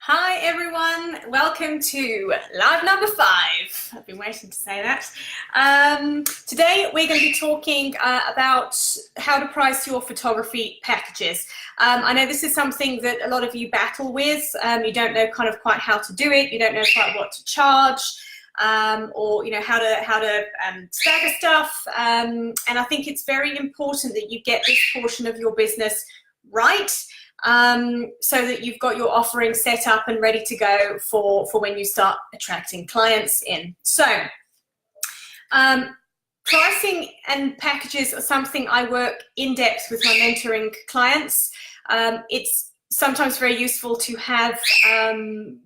Hi everyone, welcome to live number 5. I've been waiting to say that. Today we're going to be talking about how to price your photography packages. I know this is something that a lot of you battle with. You don't know kind of quite how to do it, you don't know quite what to charge, or you know how to stagger stuff. And I think it's very important that you get this portion of your business right. So that you've got your offering set up and ready to go for when you start attracting clients in. So pricing and packages are something I work in depth with my mentoring clients. It's sometimes very useful to have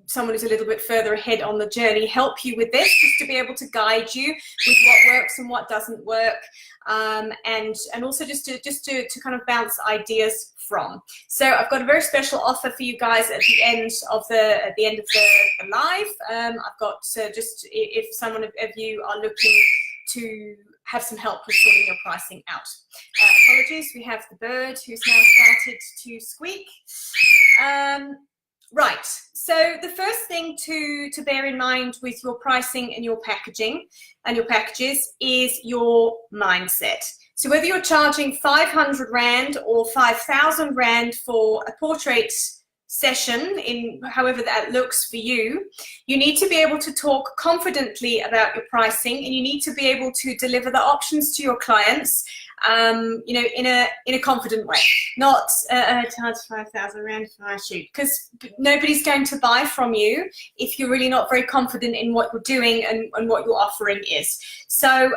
someone who's a little bit further ahead on the journey help you with this, just to be able to guide you with what works and what doesn't work, and also just to kind of bounce ideas from. So I've got a very special offer for you guys at the end of the live. I've got just if someone of you are looking to have some help with sorting your pricing out. Apologies, we have the bird who's now started to squeak. Right, so the first thing to bear in mind with your pricing and your packaging and your packages is your mindset. So whether you're charging 500 Rand or 5,000 Rand for a portrait session, in however that looks for you, you need to be able to talk confidently about your pricing, and you need to be able to deliver the options to your clients, you know, in a confident way. Not charge 5,000 Rand for a shoot, because nobody's going to buy from you if you're really not very confident in what you're doing and what your offering is. So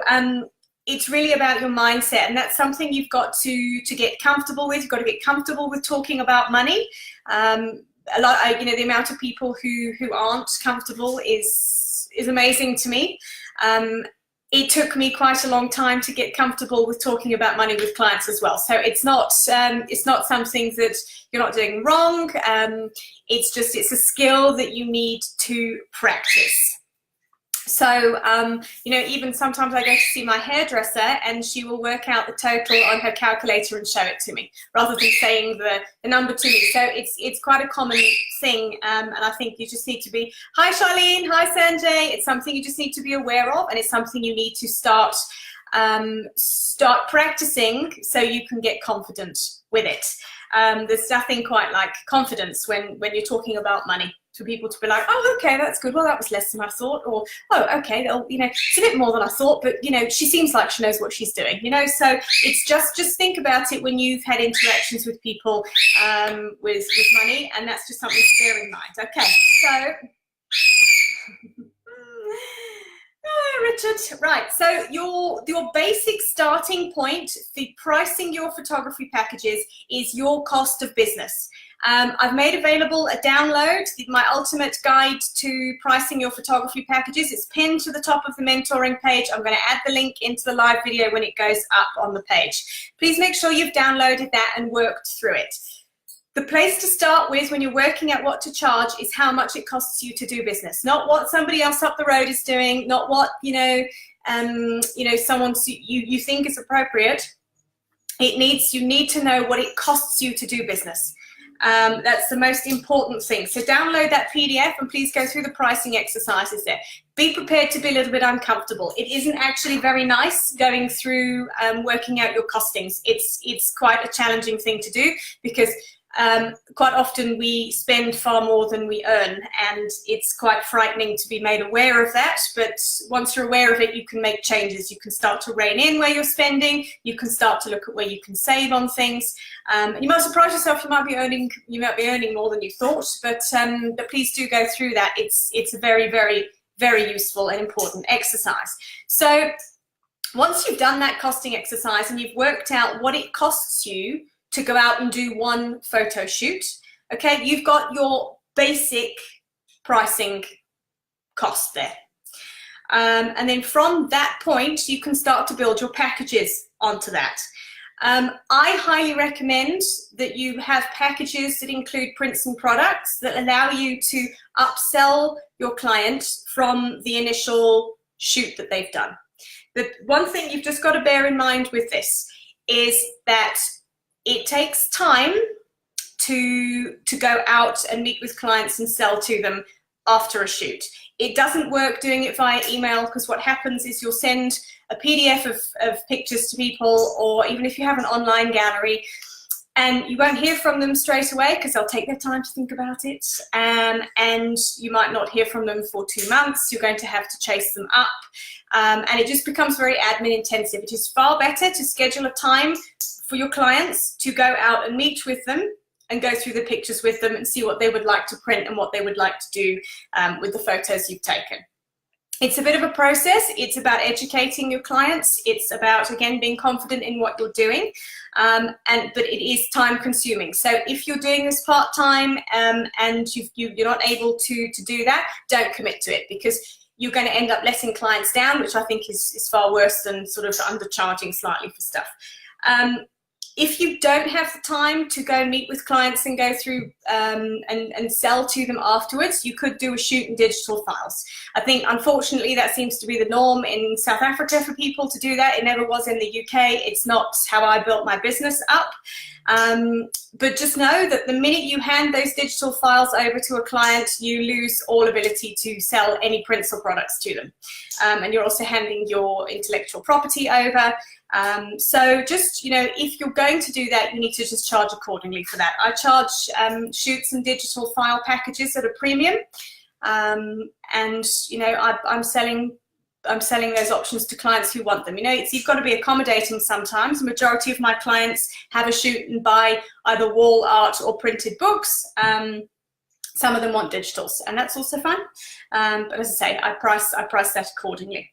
it's really about your mindset, and that's something you've got to get comfortable with. You've got to get comfortable with talking about money. A lot, you know, the amount of people who aren't comfortable is amazing to me. It took me quite a long time to get comfortable with talking about money with clients as well. So it's not something that you're not doing wrong. It's a skill that you need to practice. So, you know, even sometimes I go to see my hairdresser and she will work out the total on her calculator and show it to me, rather than saying the number to me. So it's quite a common thing, and I think you just need to be, hi Charlene, hi Sanjay, it's something you just need to be aware of, and it's something you need to start practicing so you can get confident with it. There's nothing quite like confidence when you're talking about money, for people to be like, oh, okay, that's good. Well, that was less than I thought. Or, oh, okay, you know, it's a bit more than I thought, but, you know, she seems like she knows what she's doing, you know? So it's just think about it when you've had interactions with people with money, and that's just something to bear in mind. Okay, so... Richard, right, so your basic starting point for pricing your photography packages is your cost of business. I've made available a download, my ultimate guide to pricing your photography packages. It's pinned to the top of the mentoring page. I'm going to add the link into the live video when it goes up on the page. Please make sure you've downloaded that and worked through it. The place to start with when you're working out what to charge is how much it costs you to do business, not what somebody else up the road is doing, not what, you know, someone you think is appropriate. You need to know what it costs you to do business. That's the most important thing. So download that PDF and please go through the pricing exercises there. Be prepared to be a little bit uncomfortable. It isn't actually very nice going through working out your costings. It's quite a challenging thing to do, because quite often we spend far more than we earn, and it's quite frightening to be made aware of that. But once you're aware of it, you can make changes. You can start to rein in where you're spending. You can start to look at where you can save on things. And you might surprise yourself. You might be earning more than you thought. But please do go through that. It's a very, very, very useful and important exercise. So once you've done that costing exercise and you've worked out what it costs you to go out and do one photo shoot, okay, you've got your basic pricing cost there. And then from that point, you can start to build your packages onto that. I highly recommend that you have packages that include prints and products that allow you to upsell your client from the initial shoot that they've done. The one thing you've just got to bear in mind with this is that it takes time to go out and meet with clients and sell to them after a shoot. It doesn't work doing it via email, because what happens is you'll send a PDF of pictures to people, or even if you have an online gallery, and you won't hear from them straight away because they'll take their time to think about it, and you might not hear from them for 2 months. You're going to have to chase them up, and it just becomes very admin intensive. It is far better to schedule a time for your clients to go out and meet with them and go through the pictures with them and see what they would like to print and what they would like to do with the photos you've taken. It's a bit of a process. It's about educating your clients. It's about, again, being confident in what you're doing, but it is time consuming. So if you're doing this part-time and you're not able to do that, don't commit to it, because you're going to end up letting clients down, which I think is far worse than sort of undercharging slightly for stuff. If you don't have the time to go meet with clients and go through and sell to them afterwards, you could do a shoot in digital files. I think, unfortunately, that seems to be the norm in South Africa for people to do that. It never was in the UK. It's not how I built my business up. But just know that the minute you hand those digital files over to a client, you lose all ability to sell any prints or products to them. And you're also handing your intellectual property over. So just, if you're going to do that, you need to just charge accordingly for that. I charge shoots and digital file packages at a premium. And, I'm selling those options to clients who want them. You've got to be accommodating sometimes. The majority of my clients have a shoot and buy either wall art or printed books. Some of them want digitals, and that's also fine. But as I say, I price that accordingly.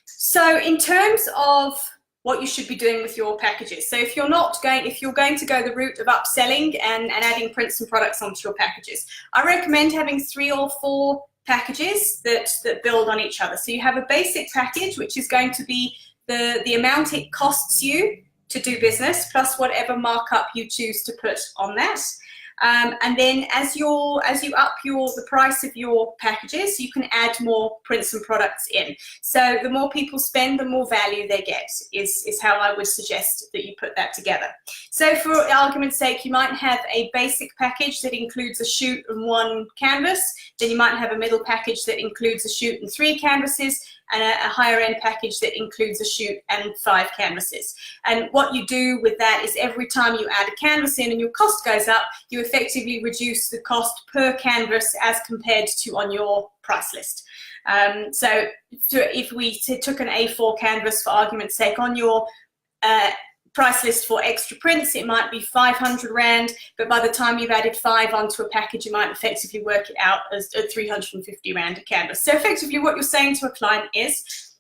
So in terms of what you should be doing with your packages. So if you're going to go the route of upselling and adding prints and products onto your packages, I recommend having 3 or 4 packages that build on each other. So you have a basic package, which is going to be the amount it costs you to do business, plus whatever markup you choose to put on that. And then as you up the price of your packages, you can add more prints and products in. So the more people spend, the more value they get, is how I would suggest that you put that together. So for argument's sake, you might have a basic package that includes a shoot and 1 canvas. Then you might have a middle package that includes a shoot and 3 canvases, and a higher end package that includes a shoot and 5 canvases. And what you do with that is every time you add a canvas in and your cost goes up, you effectively reduce the cost per canvas as compared to on your price list. So if we took an A4 canvas, for argument's sake, on your price list for extra prints, it might be 500 Rand, but by the time you've added 5 onto a package, you might effectively work it out as 350 Rand a canvas. So effectively what you're saying to a client is,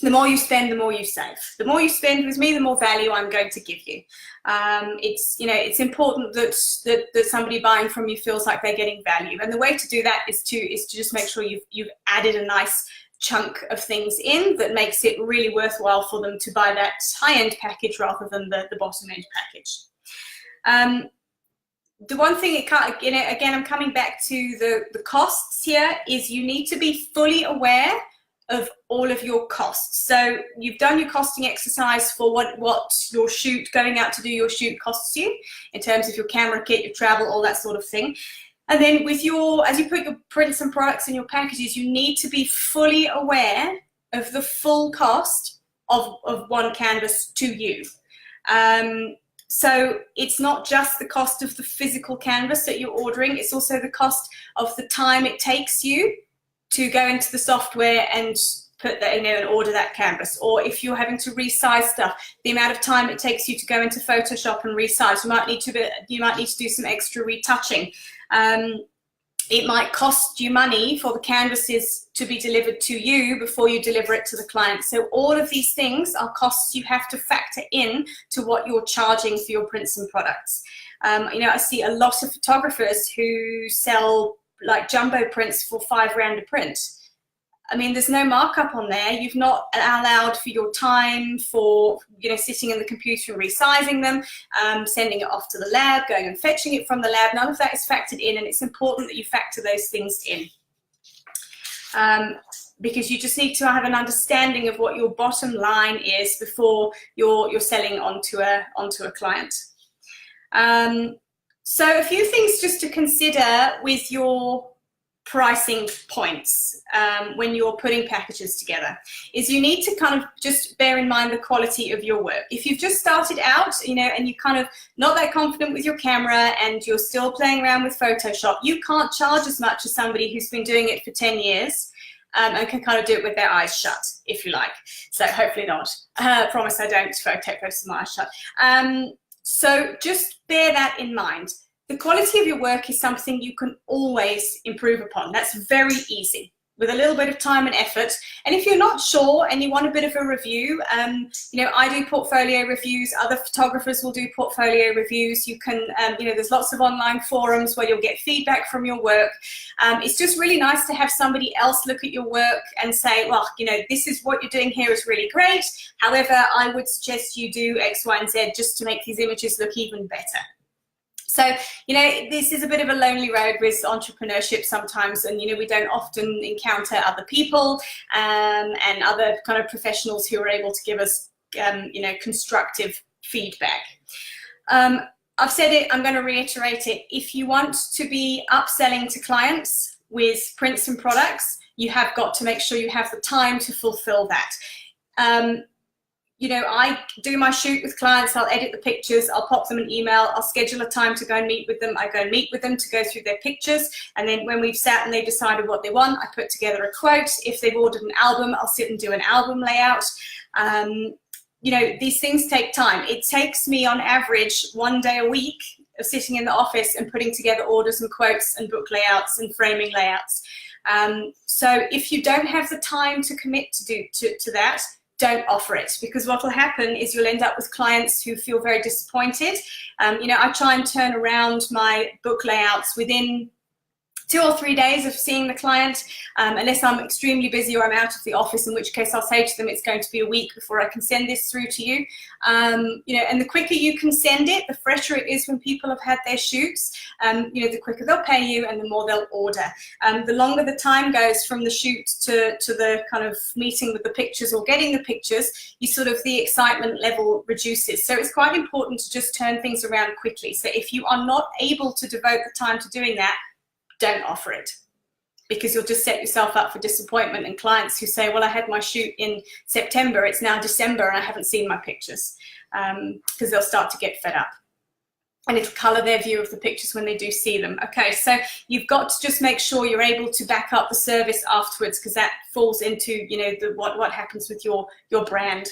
the more you spend, the more you save. The more you spend with me, the more value I'm going to give you. It's important that somebody buying from you feels like they're getting value. And the way to do that is to just make sure you've added a nice chunk of things in that makes it really worthwhile for them to buy that high-end package rather than the bottom-end package. The one thing, again, I'm coming back to the costs here, is you need to be fully aware of all of your costs. So you've done your costing exercise for what your shoot, going out to do your shoot costs you, in terms of your camera kit, your travel, all that sort of thing. And then as you put your prints and products in your packages, you need to be fully aware of the full cost of 1 canvas to you. So it's not just the cost of the physical canvas that you're ordering, it's also the cost of the time it takes you to go into the software and put that in there and order that canvas. Or if you're having to resize stuff, the amount of time it takes you to go into Photoshop and resize. You might need to do some extra retouching. It might cost you money for the canvases to be delivered to you before you deliver it to the client. So all of these things are costs you have to factor in to what you're charging for your prints and products. I see a lot of photographers who sell like jumbo prints for 5 Rand a print. I mean, there's no markup on there. You've not allowed for your time for, sitting in the computer and resizing them, sending it off to the lab, going and fetching it from the lab. None of that is factored in, and it's important that you factor those things in. Because you just need to have an understanding of what your bottom line is before you're selling onto a client. So a few things just to consider with your pricing points when you're putting packages together is you need to kind of just bear in mind the quality of your work. If you've just started out, you know, and you're kind of not that confident with your camera and you're still playing around with Photoshop, you can't charge as much as somebody who's been doing it for 10 years and can kind of do it with their eyes shut, if you like. So hopefully not. Promise I don't take photos with my eyes shut. So just bear that in mind. The quality of your work is something you can always improve upon. That's very easy with a little bit of time and effort. And if you're not sure and you want a bit of a review, you know, I do portfolio reviews, other photographers will do portfolio reviews. You can, you know, there's lots of online forums where you'll get feedback from your work. It's just really nice to have somebody else look at your work and say, well, you know, this is what you're doing here is really great. However, I would suggest you do X, Y, and Z just to make these images look even better. So, you know, this is a bit of a lonely road with entrepreneurship sometimes, and, you know, we don't often encounter other people and other kind of professionals who are able to give us, you know, constructive feedback. I've said it, I'm going to reiterate it. If you want to be upselling to clients with prints and products, you have got to make sure you have the time to fulfill that. You know, I do my shoot with clients, I'll edit the pictures, I'll pop them an email, I'll schedule a time to go and meet with them. I go and meet with them to go through their pictures. And then when we've sat and they've decided what they want, I put together a quote. If they've ordered an album, I'll sit and do an album layout. You know, these things take time. It takes me on average 1 day a week of sitting in the office and putting together orders and quotes and book layouts and framing layouts. So if you don't have the time to commit to that, don't offer it, because what will happen is you'll end up with clients who feel very disappointed. You know, I try and turn around my book layouts within 2 or 3 days of seeing the client, unless I'm extremely busy or I'm out of the office, in which case I'll say to them it's going to be a week before I can send this through to you. You know, and the quicker you can send it, the fresher it is when people have had their shoots. You know, the quicker they'll pay you and the more they'll order. The longer the time goes from the shoot to the kind of meeting with the pictures or getting the pictures, the excitement level reduces. So it's quite important to just turn things around quickly. So if you are not able to devote the time to doing that, don't offer it, because you'll just set yourself up for disappointment and clients who say, well, I had my shoot in September, it's now December and I haven't seen my pictures, because they'll start to get fed up. And it'll color their view of the pictures when they do see them. Okay, so you've got to just make sure you're able to back up the service afterwards, because that falls into, you know, what happens with your brand.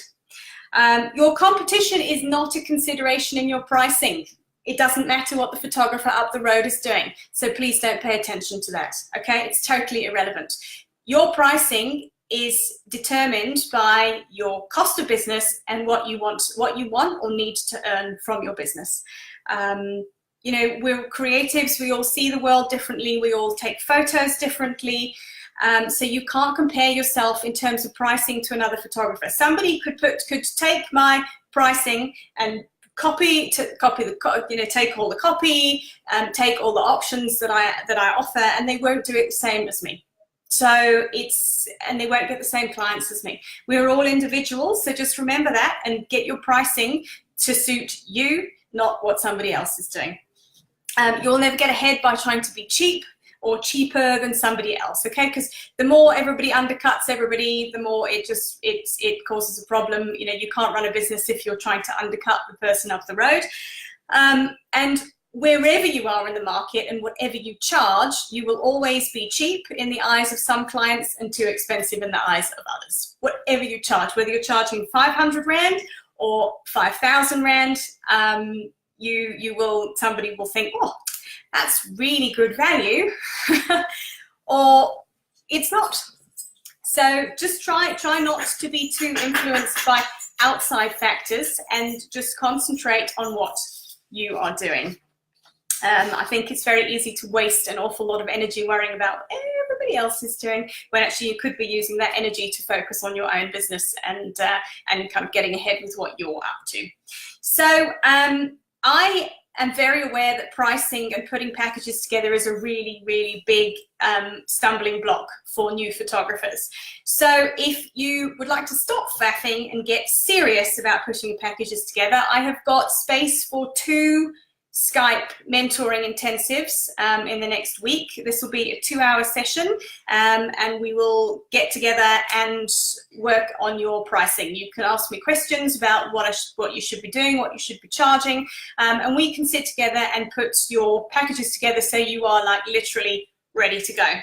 Your competition is not a consideration in your pricing. It doesn't matter what the photographer up the road is doing. So please don't pay attention to that, okay? It's totally irrelevant. Your pricing is determined by your cost of business and what you want or need to earn from your business. You know, we're creatives, we all see the world differently, we all take photos differently. So you can't compare yourself in terms of pricing to another photographer. Somebody could take my pricing and take all the copy, take all the options that I offer, and they won't do it the same as me. So and they won't get the same clients as me. We're all individuals, so just remember that and get your pricing to suit you, not what somebody else is doing. You'll never get ahead by trying to be cheap or cheaper than somebody else, okay? Because the more everybody undercuts everybody, the more it causes a problem. You know, you can't run a business if you're trying to undercut the person up the road. And wherever you are in the market and whatever you charge, you will always be cheap in the eyes of some clients and too expensive in the eyes of others. Whatever you charge, whether you're charging 500 Rand or 5,000 Rand, somebody will think, oh, that's really good value, or it's not. So just try not to be too influenced by outside factors and just concentrate on what you are doing. I think it's very easy to waste an awful lot of energy worrying about what everybody else is doing, when actually you could be using that energy to focus on your own business and kind of getting ahead with what you're up to. So I am very aware that pricing and putting packages together is a really, really big stumbling block for new photographers. So if you would like to stop faffing and get serious about putting packages together, I have got space for 2 Skype mentoring intensives in the next week. This will be a 2-hour session, and we will get together and work on your pricing. You can ask me questions about what you should be doing, what you should be charging, and we can sit together and put your packages together so you are like literally ready to go.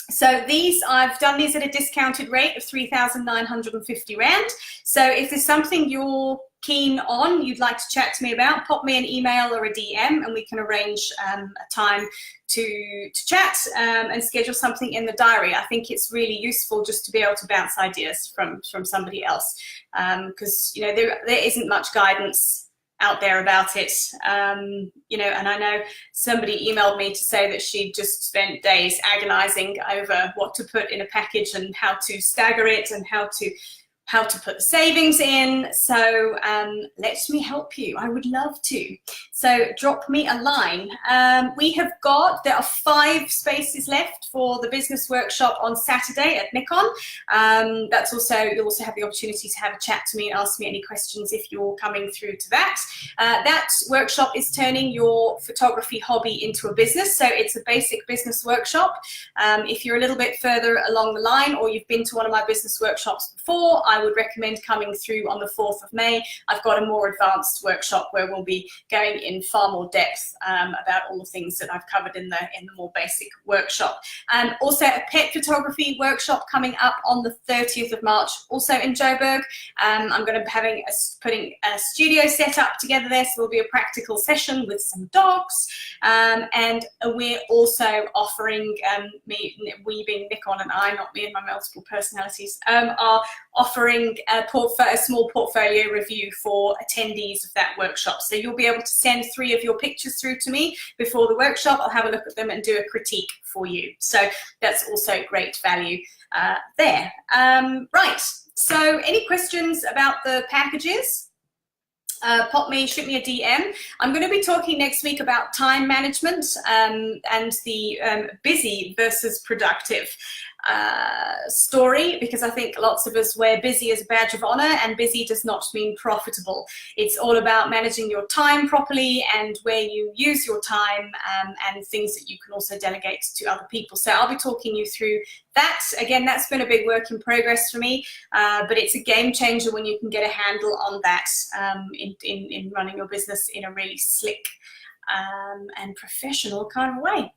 So I've done these at a discounted rate of 3,950 Rand. So if there's something you're keen on, you'd like to chat to me about, pop me an email or a DM and we can arrange a time to chat and schedule something in the diary. I think it's really useful just to be able to bounce ideas from somebody else, because you know there isn't much guidance out there about it, you know, and I know somebody emailed me to say that she'd just spent days agonizing over what to put in a package and how to stagger it and how to put the savings in. So let me help you. I would love to. So drop me a line. There are 5 spaces left for the business workshop on Saturday at Nikon. You'll also have the opportunity to have a chat to me and ask me any questions if you're coming through to that. That workshop is turning your photography hobby into a business. So it's a basic business workshop. If you're a little bit further along the line or you've been to one of my business workshops before, I would recommend coming through on the 4th of May. I've got a more advanced workshop where we'll be going in far more depth about all the things that I've covered in the more basic workshop. Also a pet photography workshop coming up on the 30th of March, also in Joburg. I'm going to be putting a studio set up together there, so there'll be a practical session with some dogs, and we're also offering, we being Nikon and I, not me and my multiple personalities, are offering a small portfolio review for attendees of that workshop. So you'll be able to send 3 of your pictures through to me before the workshop. I'll have a look at them and do a critique for you. So that's also great value there. Right, so any questions about the packages? Shoot me a DM. I'm going to be talking next week about time management and the busy versus productive story, because I think lots of us wear busy as a badge of honor, and busy does not mean profitable. It's all about managing your time properly and where you use your time, and things that you can also delegate to other people. So I'll be talking you through that. Again, that's been a big work in progress for me, but it's a game changer when you can get a handle on that in running your business in a really slick and professional kind of way.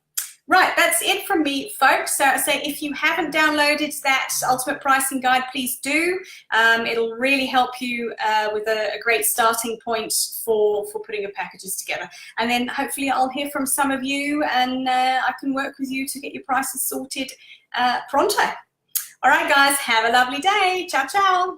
Right, that's it from me, folks. So I say if you haven't downloaded that Ultimate Pricing Guide, please do. It'll really help you with a great starting point for putting your packages together. And then hopefully I'll hear from some of you, and I can work with you to get your prices sorted pronto. All right, guys, have a lovely day. Ciao, ciao.